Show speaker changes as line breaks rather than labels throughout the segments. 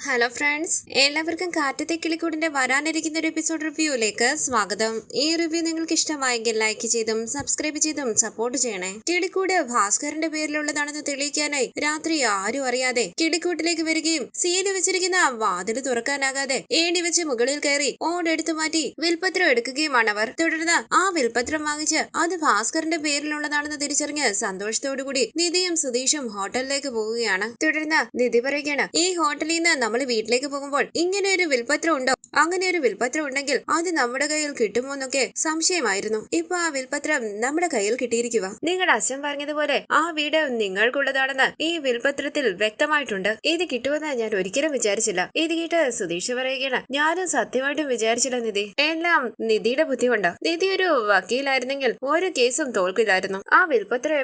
Hello friends, എല്ലാവർക്കും കാറ്റത്തെ കിളിക്കൂടിന്റെ വരാനിരിക്കുന്ന ഒരു എപ്പിസോഡ് റിവ്യൂയിലേക്ക് സ്വാഗതം. ഈ റിവ്യൂ നിങ്ങൾക്ക് ഇഷ്ടമായെങ്കിൽ ലൈക്ക് ചെയ്തും സബ്സ്ക്രൈബ് ചെയ്തും സപ്പോർട്ട് ചെയ്യണേ. കിളിക്കൂട് ഭാസ്കരന്റെ പേരിലുള്ളതാണെന്ന് തെളിയിക്കാനായി രാത്രി ആരും അറിയാതെ കിളിക്കൂട്ടിലേക്ക് വരികയും സീല് വെച്ചിരിക്കുന്ന വാതിൽ തുറക്കാനാകാതെ ഏണി വെച്ച് മുകളിൽ കയറി ഓടെടുത്തു മാറ്റി വിൽപത്രം എടുക്കുകയുമാണ് അവർ. തുടർന്ന് ആ വിൽപത്രം വാങ്ങിച്ച് അത് ഭാസ്കരന്റെ പേരിലുള്ളതാണെന്ന് തിരിച്ചറിഞ്ഞ് സന്തോഷത്തോടുകൂടി നിധിയും സുധീഷും ഹോട്ടലിലേക്ക് പോവുകയാണ്. തുടർന്ന് നിധി പറയുകയാണ്, ഈ ഹോട്ടലിൽ നിന്ന് നമ്മൾ വീട്ടിലേക്ക് പോകുമ്പോൾ ഇങ്ങനെ ഒരു വിൽപത്രം ഉണ്ടോ? അങ്ങനെ ഒരു വിൽപത്രം ഉണ്ടെങ്കിൽ അത് നമ്മുടെ കയ്യിൽ കിട്ടുമോ എന്നൊക്കെ സംശയമായിരുന്നു. ഇപ്പൊ ആ വിൽപത്രം നമ്മുടെ കയ്യിൽ കിട്ടിയിരിക്കുക. നിങ്ങളുടെ അച്ഛൻ പറഞ്ഞതുപോലെ ആ വീട് നിങ്ങൾക്കുള്ളതാണെന്ന് ഈ വിൽപത്രത്തിൽ വ്യക്തമായിട്ടുണ്ട്. ഇത് കിട്ടുമെന്ന് ഞാൻ ഒരിക്കലും വിചാരിച്ചില്ല. ഇത് കേട്ട് സുധീഷ് പറയുകയാണ്, ഞാനും സത്യമായിട്ടും വിചാരിച്ചില്ല നിധി. എല്ലാം നിധിയുടെ ബുദ്ധി കൊണ്ട്. നിധി ഒരു വക്കീലായിരുന്നെങ്കിൽ ഒരു കേസും തോൽക്കില്ലായിരുന്നു. ആ വിൽപത്രം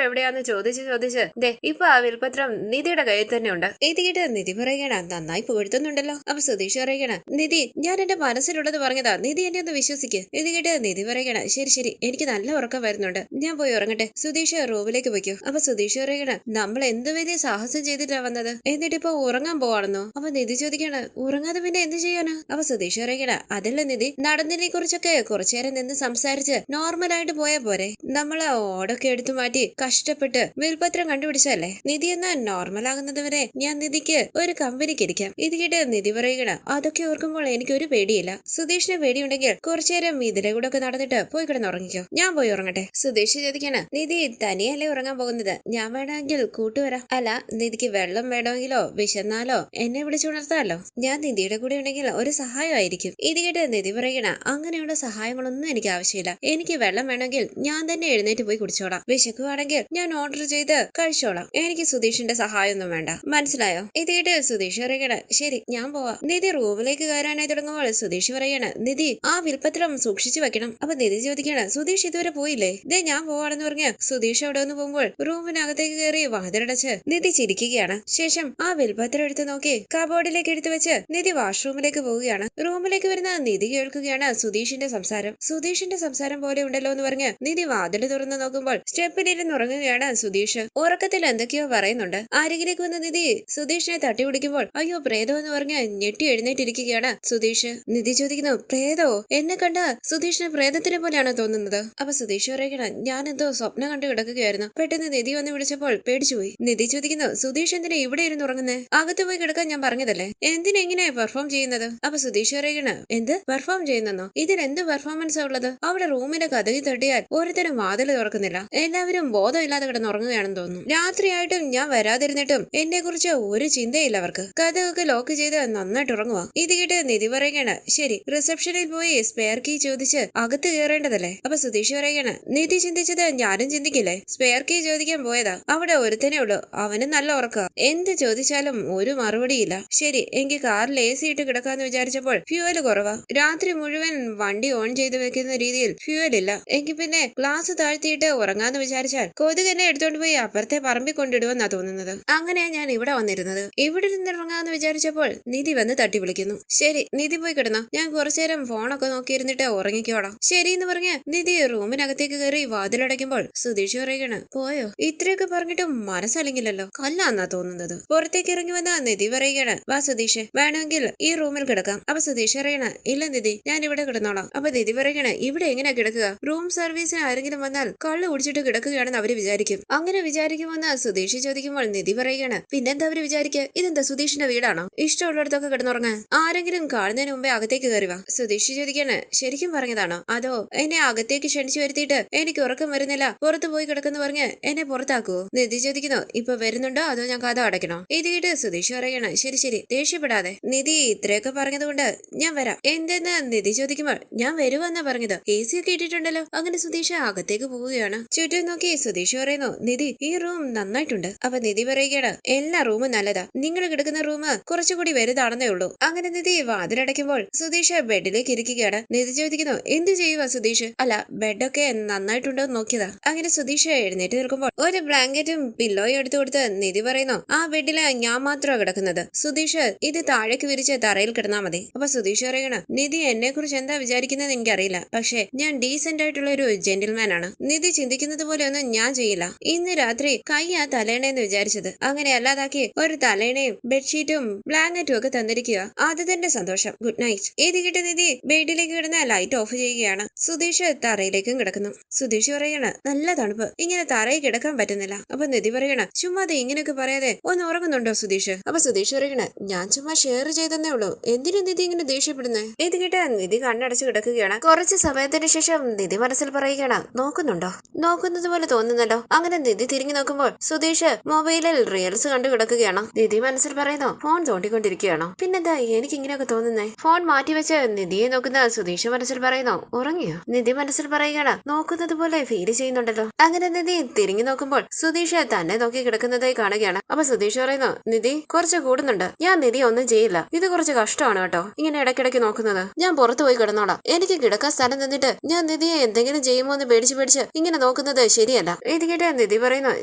എവിടെയാന്ന് ചോദിച്ച് ദേ ഇപ്പൊ ആ വിൽപത്രം നിധിയുടെ കയ്യിൽ തന്നെ ഉണ്ട്. ഇത് കേട്ട് നിധി പറയുകയാണ്, നന്നായി പുകഴ്ത്തുന്നുണ്ടല്ലോ. അപ്പൊ സുധീഷ് പറയുകയാണ്, നിധി ഞാൻ എന്റെ മനസ്സിലുള്ളത് പറഞ്ഞതാ, നിധി എന്നെ ഒന്ന് വിശ്വസിക്ക്. ഇത് കേട്ട് നിധി പറയുകയാണ്, ശരി എനിക്ക് നല്ല ഉറക്കം വരുന്നുണ്ട്, ഞാൻ പോയി ഉറങ്ങട്ടെ. സുധീഷ് റൂമിലേക്ക് പോയിക്കോ. അപ്പൊ സുധീഷ് പറയുകയാണ്, നമ്മൾ എന്ത് വലിയ സാഹസം ചെയ്തിട്ടാ വന്നത്, എന്നിട്ടിപ്പോ ഉറങ്ങാൻ പോവാണെന്നോ? അപ്പൊ നിധി ചോദിക്കാണ്, ഉറങ്ങാതെ പിന്നെ എന്ത് ചെയ്യാനാ? അപ്പൊ സുധീഷ് പറയുകയാണ്, അതല്ല നിധി, നടന്നതിനെ കുറിച്ചൊക്കെ കുറച്ചേരം നിന്ന് സംസാരിച്ച് നോർമലായിട്ട് പോയാ പോരെ? നമ്മള് ഓടൊക്കെ എടുത്തു മാറ്റി കഷ്ടപ്പെട്ട് വിൽപത്രം കണ്ടുപിടിച്ചല്ലേ. നിധി എന്നാ നോർമൽ ആകുന്നത് വരെ ഞാൻ നിധിക്ക് ഒരു കമ്പനിക്ക് ഇരിക്കാം. ഇത് കേട്ട് നിധി പറയുകയാണ്, അതൊക്കെ ഓർക്കുമ്പോൾ എനിക്ക് ഒരു പേടിയില്ല. സുധീഷിന് പേടിയുണ്ടെങ്കിൽ കുറച്ചേരം ഇതിലെ കൂടെ ഒക്കെ നടന്നിട്ട് പോയി കിടന്നുറങ്ങിക്കോ, ഞാൻ പോയി ഉറങ്ങട്ടെ. സുധീഷ് ചോദിക്കാണ്, നിധി തനിയല്ലേ ഉറങ്ങാൻ പോകുന്നത്, ഞാൻ വേണമെങ്കിൽ കൂട്ടുവരാം. അല്ല നിധിക്ക് വെള്ളം വേണമെങ്കിലോ വിശന്നാലോ എന്നെ വിളിച്ചുണർത്താലോ, ഞാൻ നിധിയുടെ കൂടെ ഉണ്ടെങ്കിൽ ഒരു സഹായമായിരിക്കും. ഇത് കേട്ട് നിധി പറയണ, അങ്ങനെയുള്ള സഹായങ്ങളൊന്നും എനിക്ക് ആവശ്യമില്ല. എനിക്ക് വെള്ളം വേണമെങ്കിൽ ഞാൻ തന്നെ എഴുന്നേറ്റ് പോയി കുടിച്ചോളാം. വിശക്കുവാണെങ്കിൽ ഞാൻ ഓർഡർ ചെയ്ത് കഴിച്ചോളാം. എനിക്ക് സുധീഷിന്റെ സഹായമൊന്നും വേണ്ട, മനസ്സിലായോ? ഇത് കേട്ട് സുധീഷ് പറയണ, ശരി ഞാൻ പോവാം. നിധി റൂമിലേക്ക് കയറാനായി തുടങ്ങുമ്പോൾ സുധീഷ് പറയാണ്, നിധി ആ വിൽപത്രം സൂക്ഷിച്ചു വെക്കണം. അപ്പൊ നിധി ചോദിക്കാണ്, സുധീഷ് ഇതുവരെ പോയില്ലേ? ഇതേ ഞാൻ പോവാണെന്ന് പറഞ്ഞ് സുധീഷ് അവിടെ ഒന്ന് പോകുമ്പോൾ റൂമിനകത്തേക്ക് കയറി വാതിലടച്ച് നിധി ചിരിക്കുകയാണ്. ശേഷം ആ വിൽപത്രം എടുത്ത് നോക്കി കബോർഡിലേക്ക് എടുത്തു വെച്ച് നിധി വാഷ്റൂമിലേക്ക് പോവുകയാണ്. റൂമിലേക്ക് വരുന്ന നിധി കേൾക്കുകയാണ് സുധീഷിന്റെ സംസാരം പോലെ ഉണ്ടല്ലോ എന്ന് പറഞ്ഞ് നിധി വാതിൽ തുറന്ന് നോക്കുമ്പോൾ സ്റ്റെപ്പിലിരുന്ന് ഉറങ്ങുകയാണ് സുധീഷ്. ഉറക്കത്തിൽ എന്തൊക്കെയോ പറയുന്നുണ്ട്. അരികിലേക്ക് വന്ന നിധി സുധീഷിനെ തട്ടി പിടിക്കുമ്പോൾ അയ്യോ പ്രേതം എന്ന് പറഞ്ഞ് ഞെട്ടി എഴുന്നേറ്റിരിക്കുകയാണ് സുധീഷ്. നിധി ചോദിക്കുന്നു, പ്രേതോ? എന്നെ കണ്ട സുധീഷിന് പ്രേതത്തിനെ പോലെയാണോ തോന്നുന്നത്? അപ്പൊ സുധീഷ് പറയുകയാണ്, ഞാൻ എന്തോ സ്വപ്നം കണ്ടു കിടക്കുകയായിരുന്നു, പെട്ടെന്ന് നിധി വന്ന് വിളിച്ചപ്പോൾ പേടിച്ചുപോയി. നിധി ചോദിക്കുന്നു, സുധീഷ് എന്തിനാ ഇവിടെ ഇരുന്ന് ഉറങ്ങുന്നേ? അകത്ത് പോയി കിടക്കാൻ ഞാൻ പറഞ്ഞതല്ലേ, എന്തിനെങ്ങനെ പെർഫോം ചെയ്യുന്നത്? അപ്പൊ സുധീഷ് പറയുകയാണ്, എന്ത് പെർഫോം ചെയ്യുന്നെന്നോ? ഇതിലെന്ത് പെർഫോമൻസാ ഉള്ളത്? അവിടെ റൂമിന്റെ കഥകി തട്ടിയാൽ ഒരുത്തരം വാതിൽ തുറക്കുന്നില്ല, എല്ലാവരും ബോധമില്ലാതെ കിടന്നുറങ്ങുകയാണെന്ന് തോന്നുന്നു. രാത്രിയായിട്ടും ഞാൻ വരാതിരുന്നിട്ടും എന്നെ കുറിച്ച് ഒരു ചിന്തയില്ല അവർക്ക്. കഥകൊക്കെ ലോക്ക് ചെയ്ത് നന്നായിട്ട് ഉറങ്ങുക. ഇത് കേട്ട് നിധി പറയുകയാണ്, ശരി റിസപ്ഷനിൽ പോയി സ്പെയർ കീ ചോദിച്ച് അകത്ത് കയറേണ്ടതല്ലേ? അപ്പൊ സുധീഷ് പറയുകയാണ്, നിധി ചിന്തിച്ചത് ഞാനും ചിന്തിക്കില്ലേ? സ്പെയർ കീ ചോദിക്കാൻ പോയതാ, അവിടെ ഒരുത്തനേ ഉള്ളൂ, അവന് നല്ല ഉറക്ക, എന്ത് ചോദിച്ചാലും ഒരു മറുപടിയില്ല. ശരി എങ്കിൽ കാറിൽ AC ഇട്ട് കിടക്കാന്ന് വിചാരിച്ചപ്പോൾ ഫ്യൂവല് കുറവാ, രാത്രി മുഴുവൻ വണ്ടി ഓൺ ചെയ്ത് വെക്കുന്ന രീതിയിൽ ഫ്യൂവൽ ഇല്ല. എങ്കിൽ പിന്നെ ഗ്ലാസ് താഴ്ത്തിയിട്ട് ഉറങ്ങാന്ന് വിചാരിച്ചാൽ കൊതുക് എന്നെ എടുത്തോണ്ട് പോയി അപ്പുറത്തെ പറമ്പിൽ കൊണ്ടിടുവെന്നാ തോന്നുന്നത്. അങ്ങനെയാ ഞാൻ ഇവിടെ വന്നിരുന്നത്. ഇവിടെ നിന്നിറങ്ങാന്ന് വിചാരിച്ചപ്പോൾ നിധി വന്ന് തട്ടി വിളിക്കുന്നു. ശരി നിധി പോയി കിടന്നോ, ഞാൻ കുറച്ചേരം ഫോണൊക്കെ നോക്കിയിരുന്നിട്ട് ഉറങ്ങിക്കോളാം. ശരി എന്ന് പറഞ്ഞ് നിധി റൂമിനകത്തേക്ക് കയറി വാതിലടയ്ക്കുമ്പോൾ സുധീഷ് പറയുകയാണ്, പോയോ? ഇത്രയൊക്കെ പറഞ്ഞിട്ടും മനസ്സലിങ്ങില്ലല്ലോ, കല്ലാന്നാ തോന്നുന്നത്. പുറത്തേക്ക് ഇറങ്ങി വന്ന നിധി പറയുകയാണ്, വാ സുധീഷ്, വേണമെങ്കിൽ ഈ റൂമിൽ കിടക്കാം. അപ്പൊ സുധീഷ് പറയണ, ഇല്ല നിധി ഞാൻ ഇവിടെ കിടന്നോളാം. അപ്പൊ നിധി പറയണ, ഇവിടെ എങ്ങനെയാ കിടക്കുക? റൂം സർവീസിന് ആരെങ്കിലും വന്നാൽ കള്ളു കുടിച്ചിട്ട് കിടക്കുകയാണെന്ന് അവര് വിചാരിക്കും. അങ്ങനെ വിചാരിക്കുമെന്ന് സുധീഷ് ചോദിക്കുമ്പോൾ നിധി പറയുകയാണ്, പിന്നെന്താ അവര് വിചാരിക്കുക? ഇതെന്താ സുധീഷിന്റെ വീടാണോ? ഇഷ്ടമുള്ളിടത്തൊക്കെ കിടന്നുറങ്ങാൻ ആരെങ്കിലും കാണുന്നതിന് മുമ്പേ അകത്തേക്ക് കയറിവാ. സുധീഷ് ചോദിക്കാണ്, ശരിക്കും പറഞ്ഞതാണോ അതോ എന്നെ അകത്തേക്ക് ക്ഷണിച്ചു വരുത്തിയിട്ട് എനിക്ക് ഉറക്കം വരുന്നില്ല പുറത്തു പോയി കിടക്കുന്നു പറഞ്ഞ് എന്നെ പുറത്താക്കുവോ? നിധി ചോദിക്കുന്നു, ഇപ്പൊ വരുന്നുണ്ടോ അതോ ഞാൻ കഥ അടയ്ക്കണോ? ഇത് കേട്ട് സുധീഷ് പറയാണ്, ശരി ദേഷ്യപ്പെടാതെ, നിധി ഇത്രയൊക്കെ പറഞ്ഞതുകൊണ്ട് ഞാൻ വരാം. എന്തെന്ന് നിധി ചോദിക്കുമ്പോൾ ഞാൻ വരുവെന്നാ പറഞ്ഞത്, AC ഒക്കെ ഇട്ടിട്ടുണ്ടല്ലോ. അങ്ങനെ സുധീഷ് അകത്തേക്ക് പോവുകയാണ്. ചുറ്റും നോക്കി സുധീഷ് പറയുന്നു, നിധി ഈ റൂം നന്നായിട്ടുണ്ട്. അപ്പൊ നിധി പറയുകയാണ്, എല്ലാ റൂമും നല്ലതാ, നിങ്ങൾ കിടക്കുന്ന റൂം കുറച്ചുകൂടി വലുതാണെന്നേ ഉള്ളൂ. അങ്ങനെ നിധി വാതിലടയ്ക്കുമ്പോൾ സുധീഷ് ബെഡിലേക്ക് ഇരിക്കുകയാണ്. നിധി ചോദിക്കുന്നു, എന്ത് ചെയ്യുക സുധീഷ്? അല്ല ബെഡൊക്കെ നന്നായിട്ടുണ്ടോ നോക്കിയതാ. അങ്ങനെ സുധീഷ് എഴുന്നേറ്റ് നിൽക്കുമ്പോൾ ഒരു ബ്ലാങ്കറ്റും പില്ലോയും എടുത്തു കൊടുത്ത് നിധി പറയുന്നു, ആ ബെഡില് ഞാൻ മാത്രമാണ് കിടക്കുന്നത്, സുധീഷ് ഇത് താഴേക്ക് വിരിച്ച് തറയിൽ കിടന്നാ മതി. അപ്പൊ സുധീഷ് പറയണ, നിധി എന്നെ കുറിച്ച് എന്താ വിചാരിക്കുന്നത് എനിക്കറിയില്ല, പക്ഷെ ഞാൻ ഡീസെന്റ് ആയിട്ടുള്ള ഒരു ജെന്റിൽമാൻ ആണ്. നിധി ചിന്തിക്കുന്നത് പോലെ ഒന്നും ഞാൻ ചെയ്യില്ല. ഇന്ന് രാത്രി കൈ ആ തലേണയെന്ന് വിചാരിച്ചത്, അങ്ങനെ അല്ലാതാക്കി ഒരു തലേണയും ബെഡ്ഷീറ്റും ബ്ലാങ്കറ്റും ഒക്കെ തന്നിരിക്കുക. ആദ്യത്തെ സന്തോഷം. Good night. ഇത് കിട്ടിയ നിധി ബെഡിലേക്ക് കിടന്ന ലൈറ്റ് ഓഫ് ചെയ്യുകയാണ്. സുധീഷ് തറയിലേക്കും കിടക്കുന്നു. സുധീഷ് പറയണ നല്ല തണുപ്പ്, ഇങ്ങനെ തറയിൽ കിടക്കാൻ പറ്റുന്നില്ല. അപ്പൊ നിധി പറയണ ചുമ്മാതെ ഇങ്ങനെയൊക്കെ പറയാതെ ഒന്ന് ഉറങ്ങുന്നുണ്ടോ സുധീഷ്? അപ്പൊ സുധീഷ് പറയണ ഞാൻ ചുമ്മാ ഷെയർ ചെയ്തേ ഉള്ളൂ, എന്തിനു നിധി ഇങ്ങനെ ദേഷ്യപ്പെടുന്നേ? ഇത് കേട്ട നിധി കണ്ണടച്ച് കിടക്കുകയാണ്. കുറച്ച് സമയത്തിന് ശേഷം നിധി മനസ്സിൽ പറയുകയാണ്, നോക്കുന്നുണ്ടോ? നോക്കുന്നത് പോലെ തോന്നുന്നല്ലോ. അങ്ങനെ നിധി തിരിഞ്ഞു നോക്കുമ്പോൾ സുധീഷ് മൊബൈലിൽ റീൽസ് കണ്ടു കിടക്കുകയാണ്. നിധി മനസ്സിൽ പറയുന്നു, ഫോൺ തോണ്ടിക്കൊണ്ടിരിക്കുകയാണോ? പിന്നെന്താ എനിക്ക് ഇങ്ങനെയൊക്കെ തോന്നുന്നേ? ഫോൺ മാറ്റിവെച്ച് നിധിയെ നോക്കുന്ന സുധീഷ് മനസ്സിൽ പറയുന്നു, ഉറങ്ങിയോ? നിധി മനസ്സിൽ പറയുകയാണ്, നോക്കുന്നത് പോലെ ഫീൽ ചെയ്യുന്നുണ്ടല്ലോ. അങ്ങനെ നിധി തിരിഞ്ഞു നോക്കുമ്പോൾ സുധീഷ് തന്നെ നോക്കി കിടക്കുന്നതായി കാണുകയാണ്. അപ്പൊ സുധീഷ് പറയുന്നു, നിധി കുറച്ച് കൂടുന്നുണ്ട്. ഞാൻ നിധി ഒന്നും ചെയ്യില്ല, ഇത് കുറച്ച് കഷ്ടമാണ് കേട്ടോ, ഇങ്ങനെ ഇടയ്ക്കിടയ്ക്ക് നോക്കുന്നത്. ഞാൻ പുറത്തു പോയി കിടന്നോളാം, എനിക്ക് കിടക്കാൻ സ്ഥലം തന്നിട്ട് ഞാൻ നിധിയെ എന്തെങ്കിലും ചെയ്യുമോ എന്ന് പേടിച്ച് ഇങ്ങനെ നോക്കുന്നത് ശരിയല്ല. ഇത് കേട്ട് നിധി പറയുന്നു,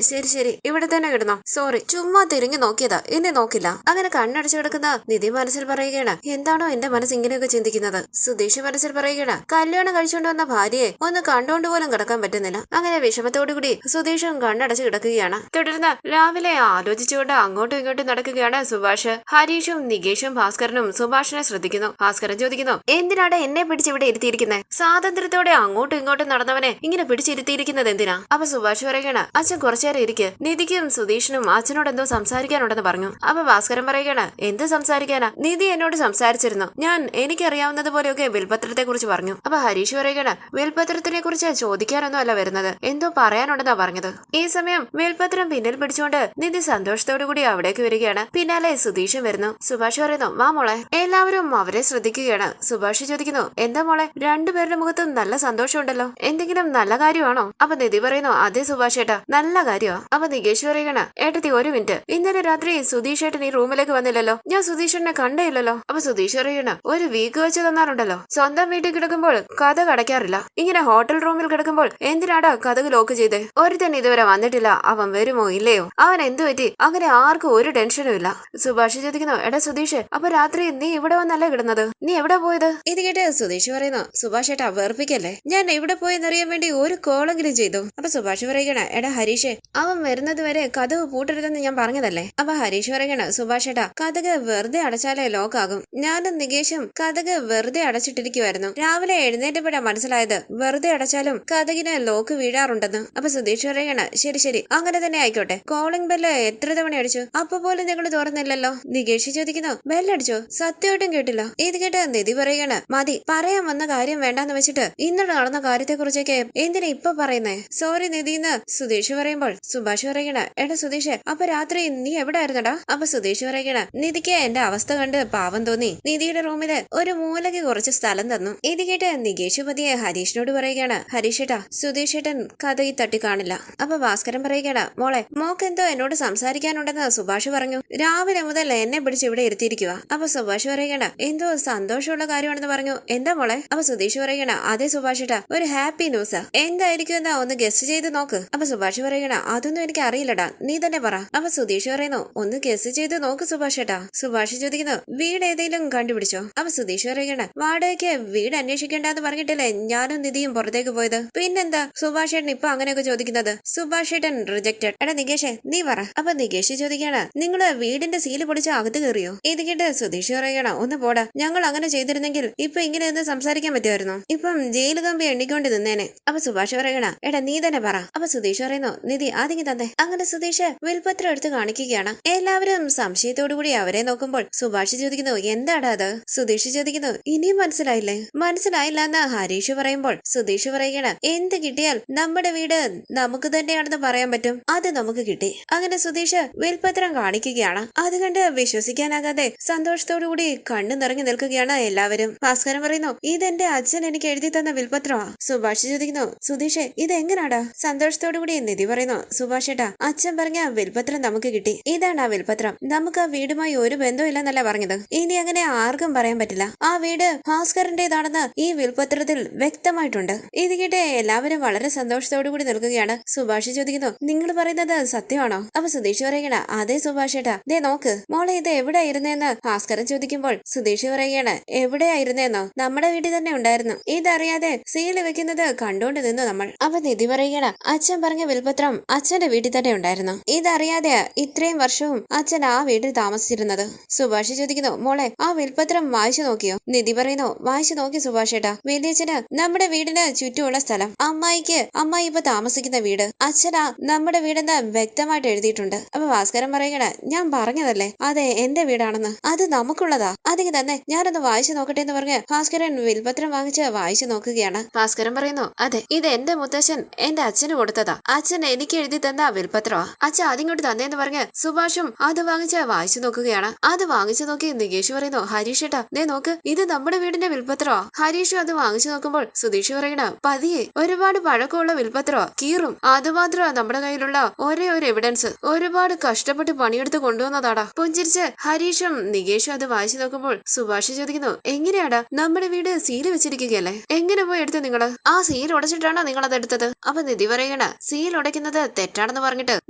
ശരി ഇവിടെ തന്നെ കിടന്നോ, സോറി, ചുമ്മാ തിരിഞ്ഞു നോക്കിയതാ, എന്നെ നോക്കില്ല. അങ്ങനെ കണ്ണടച്ചു കിടക്കുന്ന നിധി മനസ്സിൽ പറയുകയാണ്, എന്താണോ എന്റെ മനസ്സ് ഇങ്ങനെയൊക്കെ ചിന്തിക്കുന്നത്? സുധീഷ് മനസ്സിൽ പറയുകയാണ്, കല്യാണം കഴിച്ചുകൊണ്ട് വന്ന ഭാര്യയെ ഒന്ന് കണ്ടുകൊണ്ട് പോലും കിടക്കാൻ പറ്റുന്നില്ല. അങ്ങനെ വിഷമത്തോടുകൂടി സുധീഷും കണ്ണടച്ച് കിടക്കുകയാണ്. തുടർന്ന് രാവിലെ ആലോചിച്ചുകൊണ്ട് അങ്ങോട്ടും ഇങ്ങോട്ടും നടക്കുകയാണ് സുഭാഷ്. ഹരീഷും നികേഷും ഭാസ്കരനും സുഭാഷിനെ ശ്രദ്ധിക്കുന്നു. ഭാസ്കരൻ ചോദിക്കുന്നു, എന്തിനാണ് എന്നെ പിടിച്ചിവിടെ ഇരുത്തിയിരിക്കുന്നത്? സ്വാതന്ത്ര്യത്തോടെ അങ്ങോട്ടും ഇങ്ങോട്ടും നടന്നവനെ ഇങ്ങനെ പിടിച്ചിരുത്തിയിരിക്കുന്നത് എന്തിനാ? അപ്പൊ സുഭാഷ് പറയുകയാണ്, അച്ഛൻ കുറച്ചേരം ഇരിക്ക്, നിധിക്കും സുധീഷിനും അച്ഛനോട് എന്തോ സംസാരിക്കാനുണ്ടെന്ന് പറഞ്ഞു. അപ്പൊ ഭാസ്കരൻ പറയുകയാണ്, എന്ത് സംസാരിക്കാനാ? നിധി എന്നോട് സംസാരിച്ചിരുന്നു, ഞാൻ എനിക്കറിയാവുന്നത് പോലെയൊക്കെ വിൽപത്രത്തെ കുറിച്ച് പറഞ്ഞു. അപ്പൊ ഹരീഷ് പറയുകയാണ്, വിൽപത്രത്തിനെ കുറിച്ച് ചോദിക്കാനൊന്നും അല്ല വരുന്നത്, എന്തോ പറയാനുണ്ടെന്നാ പറഞ്ഞത്. ഈ സമയം വിൽപത്രം പിന്നിൽ പിടിച്ചുകൊണ്ട് നിധി സന്തോഷത്തോടു കൂടി അവിടേക്ക് വരികയാണ്. പിന്നാലെ സുധീഷും വരുന്നു. സുഭാഷ് പറയുന്നു, വാ മോളെ. എല്ലാവരും അവരെ ശ്രദ്ധിക്കുകയാണ്. സുഭാഷ് ചോദിക്കുന്നു, എന്താ മോളെ, രണ്ടുപേരുടെ മുഖത്തും നല്ല സന്തോഷമുണ്ടല്ലോ, എന്തെങ്കിലും നല്ല കാര്യമാണോ? അപ്പൊ നിധി പറയുന്നു, അതെ സുഭാഷ് ഏട്ടാ, നല്ല കാര്യമാ. അപ്പൊ നികേഷ് പറയുകയാണ്, ഏട്ടത്തി ഒരു മിനിറ്റ്, ഇന്നലെ രാത്രി സുധീഷ് ഏട്ടൻ ഈ റൂമിലേക്ക് വന്നില്ലല്ലോ, ഞാൻ സുധീഷേട്ടനെ കണ്ടേയില്ലല്ലോ. അപ്പൊ സുധീഷ് പറയുകയാണ്, ഒരു വീക്ക് വെച്ച് തന്നാറുണ്ടല്ലോ, സ്വന്തം വീട്ടിൽ കിടക്കുമ്പോൾ കഥ കടയ്ക്കാറില്ല, ഇങ്ങനെ ഹോട്ടൽ റൂമിൽ കിടക്കുമ്പോൾ എന്തിനാടാ കഥക് ലോക്ക് ചെയ്തേ? ഒരുത്തൻ ഇതുവരെ വന്നിട്ടില്ല, അവൻ വരുമോ ഇല്ലയോ, അവൻ എന്തു പറ്റി? അങ്ങനെ ആർക്കും ഒരു ടെൻഷനും ഇല്ല. സുഭാഷ് ചോദിക്കുന്നു, എടാ സുധീഷ്, അപ്പൊ രാത്രി നീ ഇവിടെ വന്നല്ലേ കിടന്നത്, നീ എവിടെ പോയത്? ഇത് കേട്ട് സുധീഷ് പറയുന്നു, സുഭാഷ് ഏട്ടാ വെറുപ്പിക്കല്ലേ, ഞാൻ എവിടെ പോയെന്നറിയാൻ വേണ്ടി ഒരു കോളെങ്കിലും ചെയ്തു. അപ്പൊ സുഭാഷ് പറയുകയാണ്, എടാ ഹരീഷ്, അവൻ വരുന്നത് വരെ കഥക് പൂട്ടരുതെന്ന് ഞാൻ പറഞ്ഞതല്ലേ? അപ്പൊ ഹരീഷ് പറയുകയാണ്, സുഭാഷ് ഏട്ടാ, കഥക് വെറുതെ അടച്ചാലേ ലോക്കാകും, ഞാനും നികേഷും കഥക് വെറുതെ അടച്ചിട്ടിരിക്കുവായിരുന്നു. രാവിലെ എഴുന്നേറ്റപ്പോഴാ മനസ്സിലായത് വെറുതെ അടച്ചാലും കഥകിന് ലോക്ക് വീഴാറുണ്ടെന്ന്. അപ്പൊ സുധീഷ് പറയുകയാണ്, ശരി അങ്ങനെ തന്നെ ആയിക്കോട്ടെ, കോളിംഗ് ബെല്ല് എത്ര തവണ അടിച്ചു, അപ്പൊ പോലും നിങ്ങൾ തുറന്നില്ലല്ലോ? നികേഷ് ചോദിക്കുന്നു, ബെല്ലടിച്ചോ? സത്യമായിട്ടും കേട്ടില്ല. ഇത് കേട്ട് നിധി പറയുകയാണ്, മതി, പറയാൻ വന്ന കാര്യം വേണ്ടാന്ന് വെച്ചിട്ട് ഇന്നലെ നടന്ന കാര്യത്തെ കുറിച്ചൊക്കെ എന്തിനാ ഇപ്പൊ പറയുന്നേ? സോറി നിധിന്ന് സുധീഷ് പറയുമ്പോൾ സുഭാഷ് പറയണ, എടാ സുധീഷ്, അപ്പൊ രാത്രി നീ എവിടെ ആയിരുന്നടാ? അപ്പൊ സുധീഷ് പറയണ, നിധിക്ക് എന്റെ അവസ്ഥ കണ്ട് പാവം തോന്നി, നിധിയുടെ റൂമില് ഒരു മൂലയ്ക്ക് കുറച്ച് സ്ഥലം തന്നു. ഇത് കേട്ട് നികേഷ് പതിയെ ഹരീഷിനോട് പറയുകയാണ്, ഹരീഷേട്ടാ, സുധീഷ് ഏട്ടൻ കഥയിൽ തട്ടി കാണില്ല. അപ്പൊ ഭാസ്കരൻ പറയുകയാണ്, മോളെ, മോക്ക് എന്തോ എന്നോട് സംസാരിക്കാനുണ്ടെന്ന് സുഭാഷ് പറഞ്ഞു, രാവിലെ മുതൽ എന്നെ പിടിച്ച് ഇവിടെ ഇരുത്തിയിരിക്കുക. അപ്പൊ സുഭാഷ് പറയുകയാണ്, എന്തോ സന്തോഷമുള്ള കാര്യമാണെന്ന് പറഞ്ഞു, എന്താ മോളെ? അപ്പൊ സുധീഷ് പറയുകയാണ്, അതെ സുഭാഷ് ഏട്ടാ, ഒരു ഹാപ്പി ന്യൂസാ, എന്തായിരിക്കും എന്നാ ഒന്ന് ഗസ് ചെയ്ത് നോക്ക്. അപ്പൊ സുഭാഷ് പറയണ, അതൊന്നും എനിക്ക് അറിയില്ലടാ, നീ തന്നെ പറ. അപ്പൊ സുധീഷ് പറയുന്നു, ഒന്ന് ഗസ് ചെയ്ത് നോക്ക് സുഭാഷ് ഏട്ടാ. സുഭാഷ് ചോദിക്കുന്നു, വീട് ഏതെങ്കിലും കണ്ടുപിടിച്ചോ? അപ്പൊ സുധീഷ് പറയണ, വാടകയ്ക്ക് വീട് അന്വേഷിക്കേണ്ടെന്ന് പറഞ്ഞിട്ടില്ലേ ഞാനും നിധിയും പുറത്തേക്ക് പോയത്, പിന്നെന്താ സുഭാഷ് ഏട്ടൻ ഇപ്പൊ അങ്ങനെയൊക്കെ ചോദിക്കുന്നത്? സുഭാഷ് ഏട്ടൻ റിജക്റ്റഡ്. എടാ നികേഷേ, നീ പറ. അപ്പൊ നികേഷ് ചോദിക്കാണ്, നിങ്ങള് വീടിന്റെ സീല് പൊടിച്ച് അകത്ത് കയറിയോ? ഇത് കേട്ട് സുധീഷ് പറയണ, ഒന്ന് പോടാ, ഞങ്ങൾ അങ്ങനെ ചെയ്തിരുന്നെങ്കിൽ ഇപ്പൊ ഇങ്ങനെ ഒന്ന് സംസാരിക്കാൻ പറ്റുമായിരുന്നു, ഇപ്പം ജയിൽ കമ്പി എണ്ണിക്കൊണ്ട് നിന്നേനെ. അപ്പൊ സുഭാഷ് പറയണ, എടാ നീ തന്നെ പറ. അപ്പൊ സുധീഷ് പറയുന്നു, നിധി ആദ്യം തന്നെ. അങ്ങനെ സുധീഷ് വിൽപത്രം എടുത്ത് കാണിക്കുകയാണ്. എല്ലാവരും സംശയത്തോടുകൂടി അവരെ നോക്കുമ്പോൾ സുഭാഷ് ചോദിക്കുന്നു, എന്താടാ അത്? സുധീഷ് ചോദിക്കുന്നു, ഇനിയും മനസ്സിലായില്ല എന്ന് ഹരീഷ് പറയുമ്പോൾ സുധീഷ് പറയുകയാണ്, എന്ത് കിട്ടിയാൽ നമ്മുടെ വീട് നമുക്ക് തന്നെയാണെന്ന് പറയാൻ പറ്റും, അത് നമുക്ക് കിട്ടി. അങ്ങനെ സുധീഷ് വിൽപത്രം കാണിക്കുകയാണ്. അത് കണ്ട് വിശ്വസിക്കാനാകാതെ സന്തോഷത്തോടുകൂടി കണ്ണു നിറഞ്ഞു നിൽക്കുകയാണ് എല്ലാവരും. ഭാസ്കരൻ പറയുന്നു, ഇതെന്റെ അച്ഛൻ എനിക്ക് എഴുതി തന്ന വിൽപത്രമാ. സുഭാഷ് ചോദിക്കുന്നു, സുധീഷേ, ഇത് എങ്ങനാടാ? സന്തോഷത്തോടുകൂടി നിധി പറയുന്നു, സുഭാഷ് ഏട്ടാ, അച്ഛൻ പറഞ്ഞ വിൽപത്രം നമുക്ക് കിട്ടി, ഇതാണ് ആ വിൽപത്രം, നമുക്ക് ആ വീടുമായി ഒരു ബന്ധമില്ലെന്നല്ല പറഞ്ഞത്, ഇനി അങ്ങനെ ആർക്കും പറയാൻ പറ്റില്ല, ആ വീട് ഭാസ്കരന്റേതാണെന്ന് ഈ വിൽപത്രത്തിൽ വ്യക്തമായിട്ടുണ്ട്. ഇത് കേട്ട് എല്ലാവരും വളരെ സന്തോഷത്തോടുകൂടി നിൽക്കുകയാണ്. സുഭാഷ് ചോദിക്കുന്നു, നിങ്ങൾ പറയുന്നത് സത്യമാണോ? അപ്പൊ സുധീഷ് പറയുകയാണ്, അതെ സുഭാഷ് ഏട്ടാ, ദേ നോക്ക് മോളെ, ഇത് എവിടെയായിരുന്നെന്ന് ഭാസ്കരൻ ചോദിക്കുമ്പോൾ സുധീഷ് പറയുകയാണ്, എവിടെയായിരുന്നേന്നോ? നമ്മുടെ വീട്ടിൽ തന്നെ ഉണ്ടായിരുന്നു, ഇതറിയാതെ സീല് വെക്കുന്നത് കണ്ടോണ്ട് നിന്നു നമ്മൾ. അപ്പൊ നിധി പറയുകയാണ്, അച്ഛൻ പറഞ്ഞ വിൽപത്രം അച്ഛന്റെ വീട്ടിൽ തന്നെ ഉണ്ടായിരുന്നു, ഇതറിയാതെ ഇത്രയും വർഷവും അച്ഛൻ ആ വീട്ടിൽ താമസിച്ചിരുന്നത്. സുഭാഷ് ചോദിക്കുന്നു, മോളെ ആ വിൽപത്രം വായിച്ചു നോക്കിയോ? നിധി പറയുന്നു, വായിച്ചു നോക്കി സുഭാഷ് ഏട്ടാ. വലിയച്ഛന് നമ്മുടെ വീടിന് ചുറ്റുമുള്ള സ്ഥലം, അമ്മായി ഇപ്പൊ താമസിക്കുന്ന വീട്, അച്ഛനാ നമ്മുടെ വീടെന്ന് വ്യക്തമായിട്ട് എഴുതിയിട്ടുണ്ട്. അപ്പൊ ഭാസ്കരൻ പറയണ, ഞാൻ പറഞ്ഞതല്ലേ അതെ എന്റെ വീടാണെന്ന്, അത് നമുക്കുള്ളതാ, അതിന് തന്നെ ഞാനൊന്ന് വായിച്ചു നോക്കട്ടെ എന്ന് പറഞ്ഞ് ഭാസ്കരൻ വിൽപത്രം വാങ്ങിച്ച് വായിച്ചു നോക്കുകയാണ്. ഭാസ്കരൻ പറയുന്നു, അതെ ഇത് എന്റെ മുത്തശ്ശൻ എന്റെ അച്ഛന് കൊടുത്തതാ, അച്ഛൻ എനിക്ക് എഴുതി തന്ന വിൽപത്രമാ, അച്ഛൻ അതിങ്ങോട്ട് തന്നേന്ന് പറഞ്ഞ് സുഭാഷും അത് വാങ്ങിച്ച് വായിച്ചു നോക്കുകയാണ്. അത് വാങ്ങിച്ചു നോക്കി നികേഷ് പറയുന്നു, ഹരീഷ് ഏട്ടാ ദേ നോക്ക്, ഇത് നമ്മുടെ വീടിന്റെ വിൽപത്രമാ. ഹരീഷും അത് വാങ്ങിച്ചു നോക്കുമ്പോൾ സുധീഷ് പറയണ, പതിയെ ഒരുപാട് പഴക്കമുള്ള വിൽപത്രമാ, കീറും, അതുമാത്രമാ നമ്മുടെ കയ്യിലുള്ള ഒരേ ഒരു എവിഡൻസ്, ഒരുപാട് കഷ്ടപ്പെട്ട് പണിയെടുത്ത് കൊണ്ടുവന്നതാടാ. പുഞ്ചിരിച്ച് ഹരീഷും നികേഷും അത് വായിച്ചു നോക്കുമ്പോൾ സുഭാഷ് ചോദിക്കുന്നു, എങ്ങനെയാടാ നമ്മുടെ വീട് സീല് വെച്ചിരിക്കുകയല്ലേ, എങ്ങനെ പോയി എടുത്ത് നിങ്ങള്? ആ സീൽ ഉടച്ചിട്ടാണോ നിങ്ങൾ അത് എടുത്തത്? അപ്പൊ നിധി പറയണ, സീൽ ഉടയ്ക്കുന്നത് തെറ്റാണെന്ന് പറഞ്ഞിട്ട്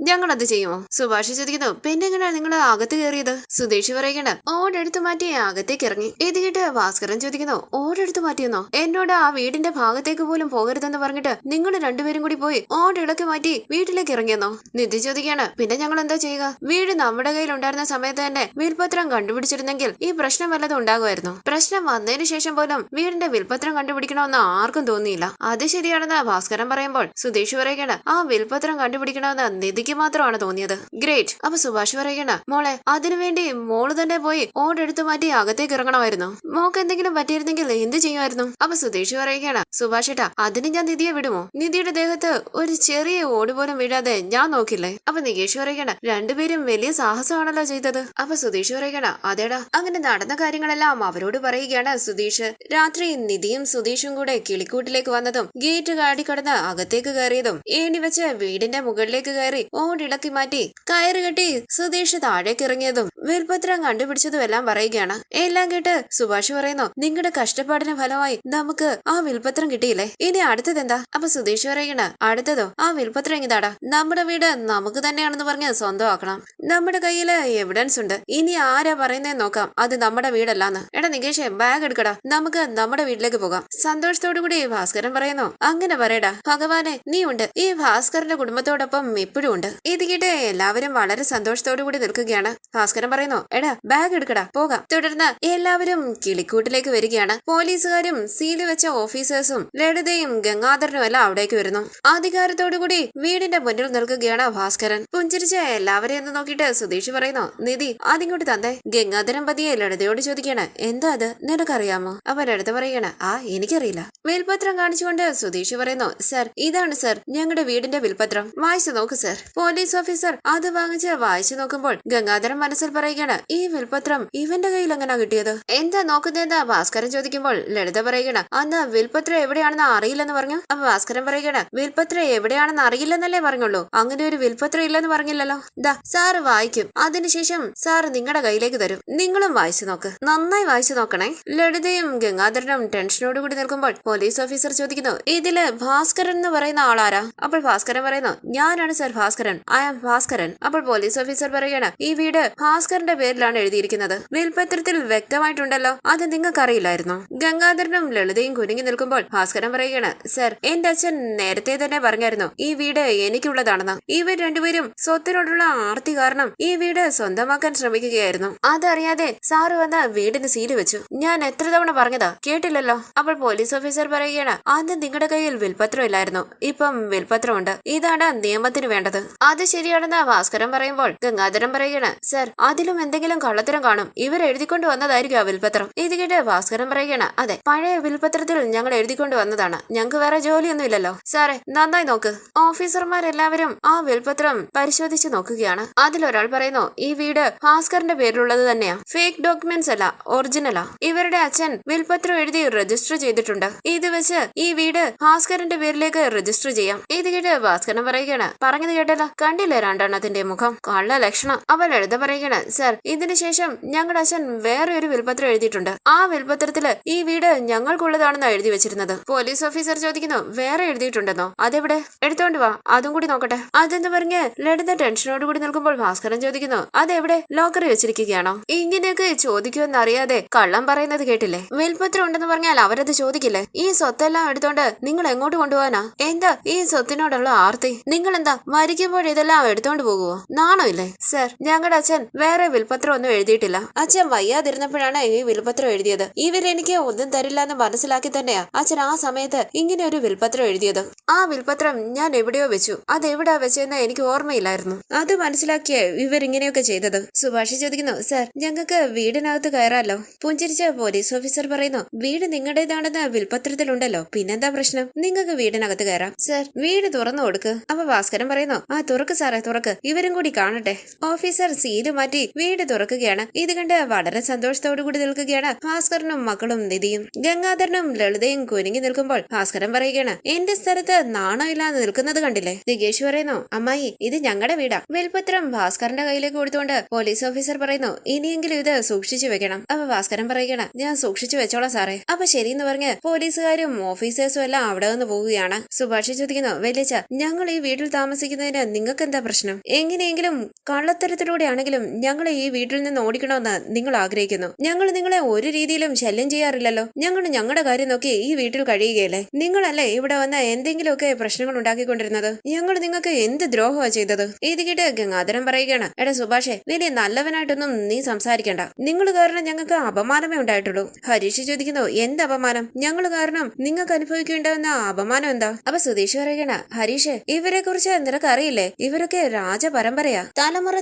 ഞങ്ങൾ അത് ചെയ്യുമോ? സുഭാഷ് ചോദിക്കുന്നു, പിന്നെ എങ്ങനെയാ നിങ്ങൾ അകത്ത് കയറിയത്? സുധീഷ് പറയണ, ഓടെടുത്ത് മാറ്റി അകത്തേക്ക് ഇറങ്ങി. ഇത് കേട്ട് ഭാസ്കരൻ ചോദിക്കുന്നു, ഓടെടുത്ത് മാറ്റിയെന്നോ? എന്നോട് ആ വീടിന്റെ ഭാഗത്തേക്ക് പോലും പോകരുതെന്ന് പറഞ്ഞിട്ട് നിങ്ങൾ രണ്ടുപേരും കൂടി പോയി ഓടിളക്കി മാറ്റി വീട്ടിലേക്ക് ഇറങ്ങിയെന്നോ? നിധി ചോദിക്കാണ്, പിന്നെ ഞങ്ങൾ എന്താ ചെയ്യുക? വീട് നമ്മുടെ കയ്യിൽ ഉണ്ടായിരുന്ന സമയത്ത് തന്നെ വിൽപത്രം കണ്ടുപിടിച്ചിരുന്നെങ്കിൽ ഈ പ്രശ്നം വല്ലതും ഉണ്ടാകുമായിരുന്നു. പ്രശ്നം വന്നതിന് ശേഷം പോലും വീടിന്റെ വിൽപത്രം കണ്ടുപിടിക്കണമെന്ന് ആർക്കും തോന്നിയില്ല. അത് ശരിയാണെന്ന് ഭാസ്കരൻ പറയുമ്പോൾ സുധീഷ് പറയണ, ആ വിൽപത്രം കണ്ടുപിടിക്കണമെന്ന് നിധിക്ക് മാത്രമാണ് തോന്നിയത്. ഗ്രേറ്റ്. അപ്പൊ സുഭാഷ് പറയണ, മോളെ അതിനുവേണ്ടി മോള് തന്നെ പോയി ഓടെടുത്ത് മാറ്റി അകത്തേക്ക് ഇറങ്ങണമായിരുന്നു. മോക്ക് എന്തെങ്കിലും പറ്റിയിരുന്നെങ്കിൽ എന്ത് ചെയ്യുമായിരുന്നു? അപ്പൊ സുധീഷ് പറയുകയാണ്, സുഭാഷ് ഏട്ടാ അതിന് ഞാൻ നിധിയെ വിടുമോ? നിധിയുടെ ദേഹത്ത് ഒരു ചെറിയ ഓട് പോലും വീഴാതെ ഞാൻ നോക്കില്ലേ? അപ്പൊ നികേഷ് പറയണ, രണ്ടുപേരും വലിയ സാഹസമാണല്ലോ ചെയ്തത്. അപ്പൊ സുധീഷ് പറയണ, അതേടാ. അങ്ങനെ നടന്ന കാര്യങ്ങളെല്ലാം അവരോട് പറയുകയാണ് സുധീഷ്. രാത്രി നിധിയും സുധീഷും കൂടെ കിളിക്കൂട്ടിലേക്ക് വന്നതും ഗേറ്റ് കാടിക്കടന്ന് അകത്തേക്ക് കയറിയതും ഏണി വെച്ച് വീടിന്റെ മുകളിലേക്ക് കയറി ഓടിളക്കി മാറ്റി കയറ് കെട്ടി സുധീഷ് താഴേക്ക് ഇറങ്ങിയതും വിൽപത്രം കണ്ടുപിടിച്ചതും എല്ലാം പറയുകയാണ്. എല്ലാം കേട്ട് സുഭാഷ് പറയുന്നു, നിങ്ങളുടെ കഷ്ടപ്പാടിന് ഫലമായി നമുക്ക് ആ വിൽപത്രം കിട്ടിയില്ലേ, ഇനി അടുത്തത് എന്താ? അപ്പൊ സുധീഷ് പറയണ, അടുത്തതോ ആ വിൽപത്രം എങ്ങിതാടാ, നമ്മുടെ വീട് നമുക്ക് തന്നെയാണെന്ന് പറഞ്ഞ് സ്വന്തമാക്കണം. നമ്മുടെ കയ്യില് എവിഡൻസ് ഉണ്ട്, ഇനി ആരാ പറയുന്നതെന്ന് നോക്കാം അത് നമ്മുടെ വീടല്ലാന്ന്. എടാ നികേഷ് ബാഗ് എടുക്കടാ, നമുക്ക് നമ്മുടെ വീട്ടിലേക്ക് പോകാം. സന്തോഷത്തോടു കൂടി ഭാസ്കരൻ പറയുന്നു, അങ്ങനെ പറയടാ, ഭഗവാനെ നീ ഉണ്ട്, ഈ ഭാസ്കരന്റെ കുടുംബത്തോടൊപ്പം ഇപ്പോഴും ഉണ്ട്. ഇത് കേട്ട് എല്ലാവരും വളരെ സന്തോഷത്തോടു കൂടി നിൽക്കുകയാണ്. ഭാസ്കരൻ പറയുന്നു, എടാ ബാഗ് എടുക്കടാ പോകാം. തുടർന്ന് എല്ലാവരും കിളിക്കൂട്ടിലേക്ക് വരികയാണ്. പോലീസുകാരും സീല് വെച്ച ഓഫീസേഴ്സും ലളിതയും ഗംഗാധരനും എല്ലാം അവിടേക്ക് വരുന്നു. അധികാരത്തോടുകൂടി വീടിന്റെ മുന്നിൽ നിൽക്കുകയാണ് ഭാസ്കരൻ. പുഞ്ചിരിച്ച് എല്ലാവരെയും ഒന്ന് നോക്കിയിട്ട് സുധീഷ് പറയുന്നു, നിധി അതിങ്ങോട്ട് തന്നേ. ഗംഗാധരൻ പതിയെ ലളിതയോട് ചോദിക്കാണ്, എന്താ അത് നിനക്കറിയാമോ? അപ്പൊ ലളിത പറയാണ്, ആ എനിക്കറിയില്ല. വിൽപത്രം കാണിച്ചുകൊണ്ട് സുധീഷ് പറയുന്നു, സർ ഇതാണ് സർ ഞങ്ങളുടെ വീടിന്റെ വിൽപത്രം, വായിച്ചു നോക്ക് സർ. പോലീസ് ഓഫീസർ അത് വാങ്ങിച്ച് വായിച്ചു നോക്കുമ്പോൾ ഗംഗാധരൻ മനസ്സിൽ പറയുകയാണ്, ഈ വിൽപത്രം ഇവന്റെ കയ്യിൽ എങ്ങനെയാ കിട്ടിയത്? എന്താ നോക്കുന്നതെന്ന് ഭാസ്കരൻ ചോദിക്കുമ്പോൾ ലളിത പറയുകയാണ്, അന്ന് വിൽപത്രം എവിടെയാണെന്ന് അറിയില്ലെന്ന് പറഞ്ഞു. അപ്പൊ ഭാസ്കരൻ പറയുകയാണ്, വിൽപത്രം എവിടെയാണെന്ന് അറിയില്ലെന്നല്ലേ പറഞ്ഞുള്ളൂ, അങ്ങനെ ഒരു വിൽപത്രം ഇല്ലെന്ന് പറഞ്ഞില്ലല്ലോ. ദാ സാറ് വായിക്കും, അതിനുശേഷം സാറ് നിങ്ങളുടെ കയ്യിലേക്ക് തരും, നിങ്ങളും വായിച്ചു നോക്ക്, നന്നായി വായിച്ചു നോക്കണേ. ലളിതയും ഗംഗാധരനും ടെൻഷനോടുകൂടി നിൽക്കുമ്പോൾ പോലീസ് ഓഫീസർ ചോദിക്കുന്നു, ഇതില് ഭാസ്കരൻ എന്ന് പറയുന്ന ആളാരാ? അപ്പോൾ ഭാസ്കരൻ പറയുന്നു, ഞാനാണ് sir Bhaskaran, I am Bhaskaran. അപ്പോൾ പോലീസ് ഓഫീസർ പറയുകയാണ്, ഈ വീട് ഭാസ്കരന്റെ പേരിലാണ് എഴുതിയിരിക്കുന്നത്, വിൽപത്രത്തിൽ വ്യക്തമായിട്ടുണ്ടല്ലോ, അത് നിങ്ങൾക്ക് അറിയില്ലായിരുന്നു? ഗംഗാധരനും ലളിതയും കുരുങ്ങി നിൽക്കുമ്പോൾ ഭാസ്കരൻ പറയുകയാണ്, സർ എന്റെ അച്ഛൻ നേരത്തെ തന്നെ പറഞ്ഞായിരുന്നു ഈ വീട് എനിക്കുള്ളതാണെന്ന്. ഇവർ രണ്ടുപേരും സ്വത്തിനോടുള്ള ആർത്തി കാരണം ഈ വീട് സ്വന്തമാക്കാൻ ശ്രമിക്കുകയായിരുന്നു. അതറിയാതെ സാറ് വന്ന് വീടിന് സീല് വെച്ചു. ഞാൻ എത്ര തവണ പറഞ്ഞതാ, കേട്ടില്ലല്ലോ. അപ്പോൾ പോലീസ് ഓഫീസർ പറയുകയാണ്, ആദ്യം നിങ്ങളുടെ കയ്യിൽ വിൽപത്രം ഇല്ലായിരുന്നു, ഇപ്പം വിൽപത്രം ഉണ്ട്, ഇതാണ് നിയമത്തിന് വേണ്ടത്. അത് ശരിയാണെന്ന് ഭാസ്കരൻ പറയുമ്പോൾ ഗംഗാധരൻ പറയുകയാണ്, സർ അതിലും എന്തെങ്കിലും കള്ളത്തരം കാണും, ഇവർ എഴുതിക്കൊണ്ട് വന്നതായിരിക്കും ആ വിൽപത്രം. ഇത് കേട്ട് ഭാസ്കരൻ പറയുകയാണ്, അതെ പഴയ വിൽപത്രത്തിൽ ഞങ്ങൾ എഴുതിക്കൊണ്ട് വന്നതാണ്, ഞങ്ങൾക്ക് വേറെ ജോലിയൊന്നും ഇല്ലല്ലോ. സാറേ നന്നായി നോക്ക്. ഓഫീസർമാരെല്ലാവരും ആ വിൽപത്രം പരിശോധിച്ച് നോക്കുകയാണ്. അതിലൊരാൾ പറയുന്നു, ഈ വീട് ഭാസ്കറിന്റെ പേരിലുള്ളത് തന്നെയാ, ഫേക്ക് ഡോക്യുമെന്റ്സ് അല്ല, ഒറിജിനലാ. ഇവരുടെ അച്ഛൻ വിൽപത്രം എഴുതി രജിസ്റ്റർ ചെയ്തിട്ടുണ്ട്, ഇത് വെച്ച് ഈ വീട് ഭാസ്കരന്റെ പേരിലേക്ക് രജിസ്റ്റർ ചെയ്യാം. ഇത് കേട്ട് ഭാസ്കരൻ പറയുകയാണ്, പറഞ്ഞത് കേട്ടല്ലോ, കണ്ടില്ലേ രണ്ടെണ്ണത്തിന്റെ മുഖം, കള്ള ലക്ഷണം. അവൻ എഴുത പറയുകയാണ്, സർ ഇതിനു ശേഷം ഞങ്ങളുടെ അച്ഛൻ വേറെ ഒരു വിൽപത്രം എഴുതിയിട്ടുണ്ട്, ആ വിൽപത്രത്തില് ഈ വീട് ഞങ്ങൾക്കുള്ളതാണെന്ന് എഴുതി വെച്ചിരുന്നത്. പോലീസ് ഓഫീസർ ചോദിക്കുന്നു, വേറെ എഴുതിയിട്ടുണ്ടെന്നോ? അതെവിടെ? എടുത്തോണ്ട് വാ, അതും കൂടി നോക്കട്ടെ. അതെന്ന് പറഞ്ഞ് ലളിത ടെൻഷനോട് കൂടി നിൽക്കുമ്പോൾ ഭാസ്കരൻ ചോദിക്കുന്നു, അതെവിടെ? ലോക്കറി വെച്ചിരിക്കുകയാണോ? ഇങ്ങനെയൊക്കെ ചോദിക്കുമെന്നറിയാതെ കള്ളം പറയുന്നത് കേട്ടില്ലേ? വിൽപത്രം ഉണ്ടെന്ന് പറഞ്ഞാൽ അവരത് ചോദിക്കില്ലേ? ഈ സ്വത്തെല്ലാം എടുത്തോണ്ട് നിങ്ങൾ എങ്ങോട്ട് കൊണ്ടുപോകാനാ? എന്താ ഈ സ്വത്തിനോടുള്ള ആർത്തി? നിങ്ങൾ എന്താ മരിക്കുമ്പോൾ ഇതെല്ലാം എടുത്തോണ്ട് പോകുവോ? നാണോ ഇല്ലേ? സർ ഞങ്ങളുടെ അച്ഛൻ വേറെ വിൽപത്രം ഒന്നും എഴുതിയിട്ടില്ല. അച്ഛൻ വയ്യാതിരുന്നപ്പോഴാണ് ഈ വിൽപത്രം എഴുതിയത്. ഇവരെനിക്ക് ഒന്നും തരില്ല എന്ന് മനസ്സിലാക്കി തന്നെയാ അച്ഛൻ ആ സമയത്ത് ഇങ്ങനെ ഒരു വിൽപത്രം എഴുതിയത്. ആ വിൽപത്രം ഞാൻ എവിടെയോ വെച്ചു. അതെവിടാ വെച്ചെന്ന് എനിക്ക് ഓർമ്മയില്ലായിരുന്നു. അത് മനസ്സിലാക്കിയ ഇവരിങ്ങനെയൊക്കെ ചെയ്തത്. സുഭാഷ് ചോദിക്കുന്നു, സർ ഞങ്ങൾക്ക് വീടിനകത്ത് കയറാലോ? പുഞ്ചിരിച്ച പോലീസ് ഓഫീസർ പറയുന്നു, വീട് നിങ്ങളുടേതാണെന്ന് വിൽപത്രത്തിലുണ്ടല്ലോ, പിന്നെന്താ പ്രശ്നം? നിങ്ങൾക്ക് വീടിനകത്ത് കയറാം. സർ വീട് തുറന്നു കൊടുക്ക്. അപ്പൊ ഭാസ്കരൻ പറയുന്നു, ആ തുറക്ക് സാറേ തുറക്ക്, ഇവരും കൂടി കാണട്ടെ. ഓഫീസർ സീല് മാറ്റി വീട് തുറക്കുകയാണ്. ഇത് കണ്ട് വളരെ സന്തോഷത്തോടു കൂടി നിൽക്കുകയാണ് ഭാസ്കരനും മക്കളും നിധിയും. ഗംഗാധരനും ലളിതയും കുരുങ്ങി നിൽക്കുമ്പോൾ ഭാസ്കരൻ പറയുകയാണ്, എന്റെ സ്ഥലത്ത് നാണമില്ലാതെ നിൽക്കുന്നത് കണ്ടില്ലേ? ദിഗേഷ് പറയുന്നു, അമ്മായി ഇത് ഞങ്ങളുടെ വീടാ. വിൽപത്രം ഭാസ്കരന്റെ കയ്യിലേക്ക് കൊടുത്തുകൊണ്ട് പോലീസ് ഓഫീസർ പറയുന്നു, ഇനിയെങ്കിലും ഇത് സൂക്ഷിച്ചു വെക്കണം. അപ്പൊ ഭാസ്കരൻ പറയുകയാണ്, ഞാൻ സൂക്ഷിച്ചു വെച്ചോളാം സാറേ. അപ്പൊ ശരിയെന്ന് പറഞ്ഞ് പോലീസുകാരും ഓഫീസേഴ്സും എല്ലാം അവിടെ നിന്ന് പോവുകയാണ്. സുഭാഷ് ചോദിക്കുന്നു, വലിയച്ഛ ഞങ്ങൾ ഈ വീട്ടിൽ താമസിക്കുന്നതിന് നിങ്ങൾക്ക് എന്താ പ്രശ്നം? എങ്ങനെയെങ്കിലും കള്ളത്തരത്തിലൂടെയാണെങ്കിലും ഞങ്ങൾ ഈ വീട്ടിൽ നിന്ന് ഓടിക്കണമെന്ന് നിങ്ങൾ ആഗ്രഹിക്കുന്നു. ഞങ്ങൾ നിങ്ങളെ ഒരു രീതിയിലും ശല്യം ചെയ്യാറില്ലല്ലോ. ഞങ്ങൾ ഞങ്ങളുടെ കാര്യം നോക്കി ഈ വീട്ടിൽ കഴിയുകയല്ലേ? നിങ്ങളല്ലേ ഇവിടെ വന്ന് എന്തെങ്കിലുമൊക്കെ പ്രശ്നങ്ങൾ ഉണ്ടാക്കിക്കൊണ്ടിരുന്നത്? ഞങ്ങൾ നിങ്ങൾക്ക് എന്ത് ദ്രോഹമാണ് ചെയ്തത്? ഇത് കേട്ട് ഗംഗാധരൻ പറയുകയാണ്, എടാ സുഭാഷേ, വലിയ നല്ലവനായിട്ടൊന്നും നീ സംസാരിക്കണ്ട. നിങ്ങൾ കാരണം ഞങ്ങൾക്ക് അപമാനമേ ഉണ്ടായിട്ടുള്ളൂ. ഹരീഷ് ചോദിക്കുന്നു, എന്ത് അപമാനം? ഞങ്ങൾ കാരണം നിങ്ങൾക്ക് അനുഭവിക്കേണ്ടാവുന്ന അപമാനം എന്താ? അപ്പൊ സുധീഷ് പറയുകയാണ്, ഹരീഷ് ഇവരെ കുറിച്ച് നിനക്ക് അറിയില്ലേ? ഇവരൊക്കെ രാജപരമ്പരയാ.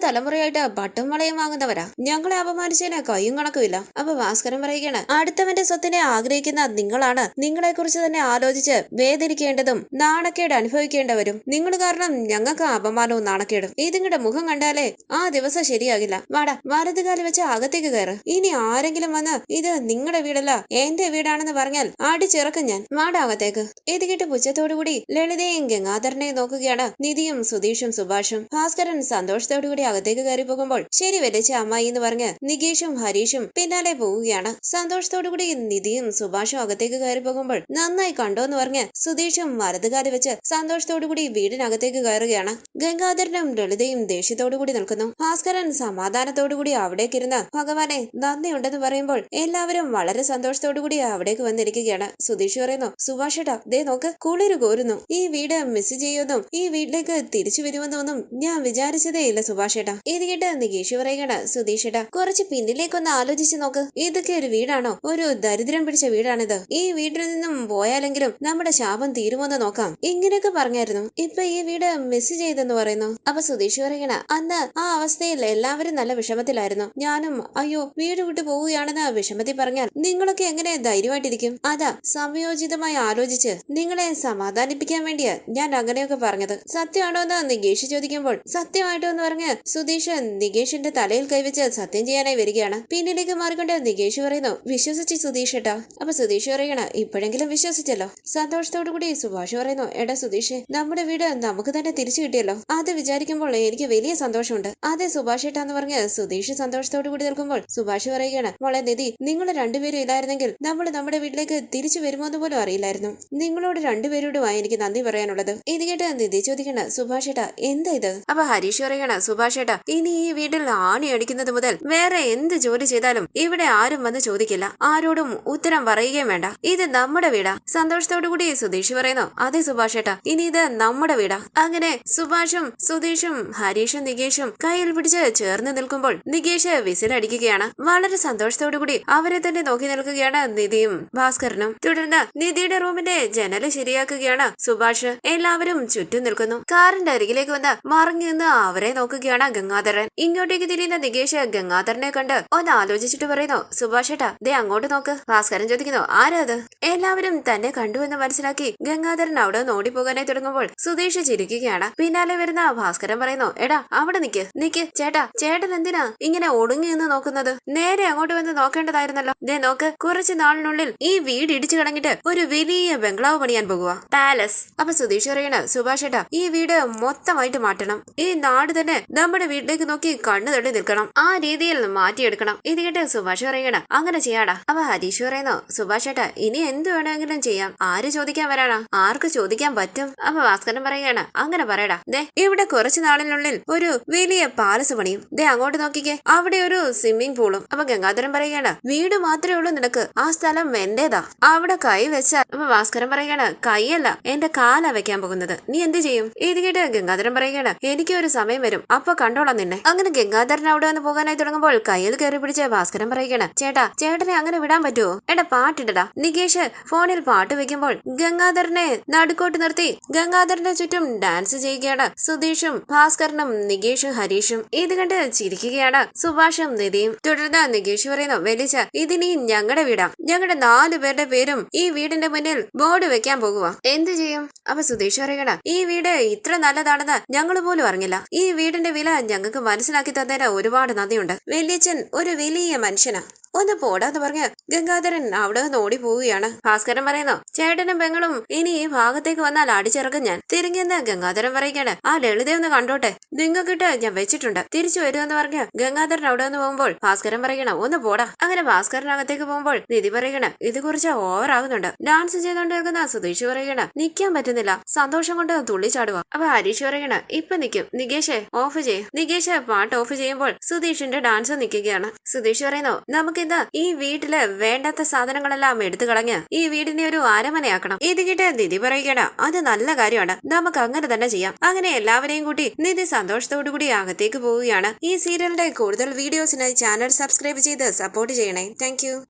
തലമുറയായിട്ട് പട്ടും വളയും വാങ്ങുന്നവരാ. ഞങ്ങളെ അപമാനിച്ചതിന് കയ്യും കണക്കുമില്ല. അപ്പൊ ഭാസ്കരൻ പറയുകയാണ്, അടുത്തവന്റെ സ്വത്തിനെ ആഗ്രഹിക്കുന്ന നിങ്ങളാണ് നിങ്ങളെ കുറിച്ച് തന്നെ ആലോചിച്ച് വേദനിക്കേണ്ടതും നാണക്കേട് അനുഭവിക്കേണ്ടവരും. നിങ്ങൾ കാരണം ഞങ്ങൾക്ക് അപമാനവും നാണക്കേടും. ഇതിങ്ങളുടെ മുഖം കണ്ടാലേ ആ ദിവസം ശരിയാകില്ല. വാടാ, വലതുകാലി വെച്ച് അകത്തേക്ക് കയറ്. ഇനി ആരെങ്കിലും വന്ന് ഇത് നിങ്ങളുടെ വീടല്ല എന്റെ വീടാണെന്ന് പറഞ്ഞാൽ അടിച്ചിറക്കും ഞാൻ. വാടാ അകത്തേക്ക്. ഇത് കേട്ട് പുച്ഛത്തോടുകൂടി ലളിതയും ഗംഗാധരനെയും നോക്കുകയാണ് നിധിയും സുധീഷും സുഭാഷും. ഭാസ്കരൻ സന്തോഷത്തോടുകൂടി അകത്തേക്ക് കയറി പോകുമ്പോൾ ശരി വലിച്ച അമ്മായി എന്ന് പറഞ്ഞ് നികേഷും ഹരീഷും പിന്നാലെ പോവുകയാണ്. സന്തോഷത്തോടുകൂടി നിധിയും സുഭാഷും അകത്തേക്ക് കയറി പോകുമ്പോൾ നന്നായി കണ്ടോ എന്ന് പറഞ്ഞ് സുധീഷും വലതുകാലി വെച്ച് സന്തോഷത്തോടുകൂടി വീടിനകത്തേക്ക് കയറുകയാണ്. ഗംഗാധരനും ലളിതയും ദേഷ്യത്തോടുകൂടി നിൽക്കുന്നു. ഭാസ്കരൻ സമാധാനത്തോടുകൂടി അവിടേക്കിരുന്ന് ഭഗവാനെ നന്ദിയുണ്ടെന്ന് പറയുമ്പോൾ എല്ലാവരും വളരെ സന്തോഷത്തോടുകൂടി അവിടേക്ക് വന്നിരിക്കുകയാണ്. സുധീഷ് പറയുന്നു, സുഭാഷേട്ടാ ദേ നോക്ക്, കുളിര് കോരുന്നു. ഈ വീട് മിസ് ചെയ്യുമെന്നും ഈ വീട്ടിലേക്ക് തിരിച്ചു വരുമെന്നൊന്നും ഞാൻ വിചാരിച്ചതേ ഇല്ല സുഭാഷേട്ടാ. ഇത് കേട്ട് നികേഷ് പറയുകയാണ്, സുധീഷേട്ടാ കുറച്ച് പിന്നിലേക്കൊന്ന് ആലോചിച്ച് നോക്ക്. ഇതൊക്കെ ഒരു വീടാണോ? ഒരു ദരിദ്രം പിടിച്ച വീടാണിത്. ഈ വീട്ടിൽ നിന്നും പോയാലെങ്കിലും നമ്മുടെ ശാപം തീരുമോന്ന് നോക്കാം. ഇങ്ങനെയൊക്കെ പറഞ്ഞായിരുന്നു. ഇപ്പൊ ഈ വീട് മിസ് ചെയ്തെന്ന് പറയുന്നു. അപ്പൊ സുധീഷ് പറയണ, അന്ന് ആ അവസ്ഥയിൽ എല്ലാവരും നല്ല വിഷമത്തിലായിരുന്നു. ഞാനും അയ്യോ വീട് വിട്ടു പോവുകയാണെന്ന് വിഷമത്തിൽ പറഞ്ഞാൽ നിങ്ങളൊക്കെ എങ്ങനെ ധൈര്യമായിട്ടിരിക്കും? അതാ സമയോചിതമായി ആലോചിച്ച് നിങ്ങളെ സമാധാനിപ്പിക്കാൻ വേണ്ടിയാ ഞാൻ അങ്ങനെയൊക്കെ പറഞ്ഞത്. സത്യമാണോ എന്ന് നികേഷ് ചോദിക്കുമ്പോൾ സത്യമായിട്ടോ എന്ന് പറഞ്ഞ് സുധീഷ് നികേഷിന്റെ തലയിൽ കൈവച്ച് സത്യം ചെയ്യാനായി വരികയാണ്. പിന്നിലേക്ക് മാറിക്കൊണ്ട് നികേഷ് പറയുന്നു, വിശ്വസിച്ച് സുധീഷ് ഏട്ടാ. അപ്പൊ സുധീഷ് പറയണ, ഇപ്പോഴെങ്കിലും വിശ്വസിച്ചല്ലോ. സന്തോഷത്തോടു കൂടി സുഭാഷ് പറയുന്നു, എടാ സുധീഷ്, നമ്മുടെ വീട് നമുക്ക് തന്നെ തിരിച്ചു കിട്ടിയല്ലോ. അത് വിചാരിക്കുമ്പോൾ എനിക്ക് വലിയ സന്തോഷമുണ്ട്. അതെ സുഭാഷ് ഏട്ടാ എന്ന് പറഞ്ഞ് സുധീഷ് സന്തോഷത്തോടു കൂടി നിൽക്കുമ്പോൾ സുഭാഷ് പറയുകയാണ്, മോളെ നിധി, നിങ്ങൾ രണ്ടുപേരും ഇല്ലായിരുന്നെങ്കിൽ നമ്മൾ നമ്മുടെ വീട്ടിലേക്ക് തിരിച്ചു വരുമോ എന്ന് പോലും അറിയില്ലായിരുന്നു. നിങ്ങളോട് രണ്ടുപേരോടുമായി എനിക്ക് നന്ദി പറയാനുള്ളത്. ഇത് കേട്ട് നിധി ചോദിക്കണ, സുഭാഷ് ഏട്ടാ എന്താ ഇത്? അപ്പൊ ഹരീഷ് പറയണ, സുഭാഷ് ഏട്ടാ ഇനി ഈ വീട്ടിൽ ആണി അടിക്കുന്നത് മുതൽ വേറെ എന്ത് ജോലി ചെയ്താലും ഇവിടെ ആരും വന്ന് ചോദിക്കില്ല. ആരോടും ഉത്തരം പറയുകയും വേണ്ട. ഇത് നമ്മുടെ വീടാ. സന്തോഷത്തോടു കൂടി സുധീഷ് പറയുന്നു, അതെ സുഭാഷ് ഏട്ടാ ഇനി ഇത് നമ്മുടെ വീടാ. അങ്ങനെ സുഭാഷും സുധീഷും ഹരീഷും നികേഷും കയ്യിൽ പിടിച്ച് ചേർന്ന് നിൽക്കുമ്പോൾ നികേഷ് വിസിലടിക്കുകയാണ്. വളരെ സന്തോഷത്തോടുകൂടി അവരെ തന്നെ നോക്കി നിൽക്കുകയാണ് നിധിയും ഭാസ്കരനും. തുടർന്ന് നിധിയുടെ റൂമിന്റെ ജനല് ശരിയാക്കുകയാണ് സുഭാഷ്. എല്ലാവരും ചുറ്റും നിൽക്കുന്നു. കാറിന്റെ അരികിലേക്ക് വന്ന് മറിഞ്ഞു നിന്ന് അവരെ നോക്കുകയാണ് ഗംഗാധരൻ. ഇങ്ങോട്ടേക്ക് തിരിയുന്ന നികേഷ് ഗംഗാധരനെ കണ്ട് ഒന്ന് ആലോചിച്ചിട്ട് പറയുന്നു, സുഭാഷ് ഏട്ടാ ദേ അങ്ങോട്ട് നോക്ക്. ഭാസ്കരൻ ചോദിക്കുന്നു, ആരാ അത്? എല്ലാവരും തന്നെ കണ്ടു എന്ന് മനസ്സിലാക്കി ഗംഗാധരൻ അവിടെ നിന്ന് ഓടിപ്പോകാനായി തുടങ്ങുമ്പോൾ സുധീഷ് ചിരിക്കുകയാണ്. പിന്നാലെ വരുന്ന ഭാസ്കരൻ പറയുന്നു, എടാ അവിടെ നിക്ക് ചേട്ടൻ എന്തിനാ ഇങ്ങനെ ഒടുങ്ങി നിന്ന് നോക്കുന്നത്? നേരെ അങ്ങോട്ട് വന്ന് നോക്കേണ്ടതായിരുന്നല്ലോ. ദേ നോക്ക്, കുറച്ചു നാളിനുള്ളിൽ ഈ വീട് ഇടിച്ചു കളഞ്ഞിട്ട് ഒരു വലിയ ബംഗ്ലാവ് പണിയാൻ പോകുക, പാലസ്. അപ്പൊ സുധീഷ് പറയണ, സുഭാഷ് ഏട്ടാ ഈ വീട് മൊത്തമായിട്ട് മാറ്റണം. ഈ നാട് തന്നെ നമ്മുടെ വീട്ടിലേക്ക് നോക്കി കണ്ണു തള്ളി നിൽക്കണം. ആ രീതിയിൽ മാറ്റിയെടുക്കണം. ഇത് കേട്ട് സുഭാഷ് പറയണ, അങ്ങനെ ചെയ്യാടാ. അപ്പൊ ഹരീഷ് പറയുന്നു, സുഭാഷ് ഏട്ടാ ഇനി എന്ത് വേണമെങ്കിലും ചെയ്യാം. ആര് ചോദിക്കാൻ വരാനാ? ആർക്ക് ചോദിക്കാൻ പറ്റും? അപ്പൊ ഭാസ്കരൻ പറയുകയാണ്, അങ്ങനെ പറയടാ. ദേ ഇവിടെ കുറച്ചു നാളിനുള്ളിൽ ഒരു വലിയ പാലസ് പണിയും. ദേ അങ്ങോട്ട് നോക്കിക്കേ, അവിടെ ഒരു സ്വിമ്മിംഗ് പൂളും. അപ്പൊ ഗംഗാധരൻ പറയുകയാണ്, വീട് മാത്രമേ ഉള്ളൂ നിനക്ക്, ആ സ്ഥലം എന്റേതാ. അവിടെ കൈ വെച്ചാൽ. അപ്പൊ ഭാസ്കരൻ പറയുകയാണ്, കൈയല്ല എന്റെ കാലാ വെക്കാൻ പോകുന്നത്. നീ എന്ത് ചെയ്യും? ഇത് കേട്ട് ഗംഗാധരൻ പറയുകയാണ്, എനിക്ക് ഒരു സമയം വരും, അപ്പൊ കണ്ടോളാം നിന്നെ. അങ്ങനെ ഗംഗാധരൻ അവിടെ വന്ന് പോകാനായി തുടങ്ങുമ്പോൾ കയ്യിൽ കയറി പിടിച്ച് ഭാസ്കരൻ പറയുകയാണ്, ചേട്ടാ ചേട്ടനെ അങ്ങനെ വിടാൻ പറ്റുമോ? എടാ പാട്ടിടടാ. നികേഷ് ഫോണിൽ പാട്ട് വെക്കുമ്പോൾ ഗംഗാധരനെ നടുക്കോട്ട് നിർത്തി ഗംഗാധരന്റെ ചുറ്റും ഡാൻസ് ചെയ്യുകയാണ് സുധീഷും ഭാസ്കരനും നികേഷും ഹരീഷും. ഇത് കണ്ട് ചിരിക്കുകയാണ് സുഭാഷും നിധിയും. തുടർന്ന് നികേഷ് പറയുന്നു, വെളിച്ച ഇതിനി ഞങ്ങളുടെ വീടാ, ഞങ്ങളുടെ 4 പേരുടെ പേരും ഈ വീടിന്റെ മുന്നിൽ ബോർഡ് വെക്കാൻ പോകുക. എന്ത് ചെയ്യും? അപ്പൊ സുധീഷ് പറയണ, ഈ വീട് ഇത്ര നല്ലതാണെന്ന് ഞങ്ങൾ പോലും അറിഞ്ഞില്ല. ഈ വീടിന്റെ വില ഞങ്ങൾക്ക് മനസ്സിലാക്കി തന്നതിന് ഒരുപാട് നന്ദിയുണ്ട്. വലിയച്ഛൻ ഒരു വലിയ മനുഷ്യനാ. ഒന്ന് പോടാന്ന് പറഞ്ഞ് ഗംഗാധരൻ അവിടെ നിന്ന് ഓടി പോവുകയാണ്. ഭാസ്കരൻ പറയുന്നു, ചേട്ടനും പെങ്ങളും ഇനി ഈ ഭാഗത്തേക്ക് വന്നാൽ അടിച്ചിറക്കും ഞാൻ. തിരിഞ്ഞെന്ന് ഗംഗാധരൻ പറയുകയാണ്, ആ ലളിതയൊന്ന് കണ്ടോട്ടെ, നിങ്ങൾക്കിട്ട് ഞാൻ വെച്ചിട്ടുണ്ട്, തിരിച്ചു വരുമെന്ന് പറഞ്ഞ് ഗംഗാധരൻ അവിടെ നിന്ന് പോകുമ്പോൾ ഭാസ്കരൻ പറയണ, ഒന്ന് പോടാ. അങ്ങനെ ഭാസ്കരൻ അകത്തേക്ക് പോകുമ്പോൾ നിധി പറയണ, ഇത് കുറച്ച് ഓവർ ആകുന്നുണ്ട്. ഡാൻസ് ചെയ്തോണ്ട് നിൽക്കുന്ന സുധീഷ് പറയണ, നിക്കാൻ പറ്റുന്നില്ല, സന്തോഷം കൊണ്ട് തുള്ളിച്ചാടുക. അപ്പൊ ഹരീഷ് പറയണ, ഇപ്പൊ നിക്കും, നികേഷേ ഓഫ് ചെയ്യും. നികേഷ് പാട്ട് ഓഫ് ചെയ്യുമ്പോൾ സുധീഷിന്റെ ഡാൻസ് നിൽക്കുകയാണ്. സുധീഷ് പറയുന്നു, നമുക്കിന്ന് ഈ വീട്ടില് വേണ്ടാത്ത സാധനങ്ങളെല്ലാം എടുത്തു കളഞ്ഞ് ഈ വീടിനെ ഒരു അരമനയാക്കണം. ഇത് കേട്ട് നിധി പറയുകയാണ്, അത് നല്ല കാര്യമാണ്, നമുക്ക് അങ്ങനെ തന്നെ ചെയ്യാം. അങ്ങനെ എല്ലാവരെയും കൂട്ടി നിധി സന്തോഷത്തോടു കൂടി അകത്തേക്ക് പോവുകയാണ്. ഈ സീരിയലിന്റെ കൂടുതൽ വീഡിയോസിനായി ചാനൽ സബ്സ്ക്രൈബ് ചെയ്ത് സപ്പോർട്ട് ചെയ്യണേ. താങ്ക്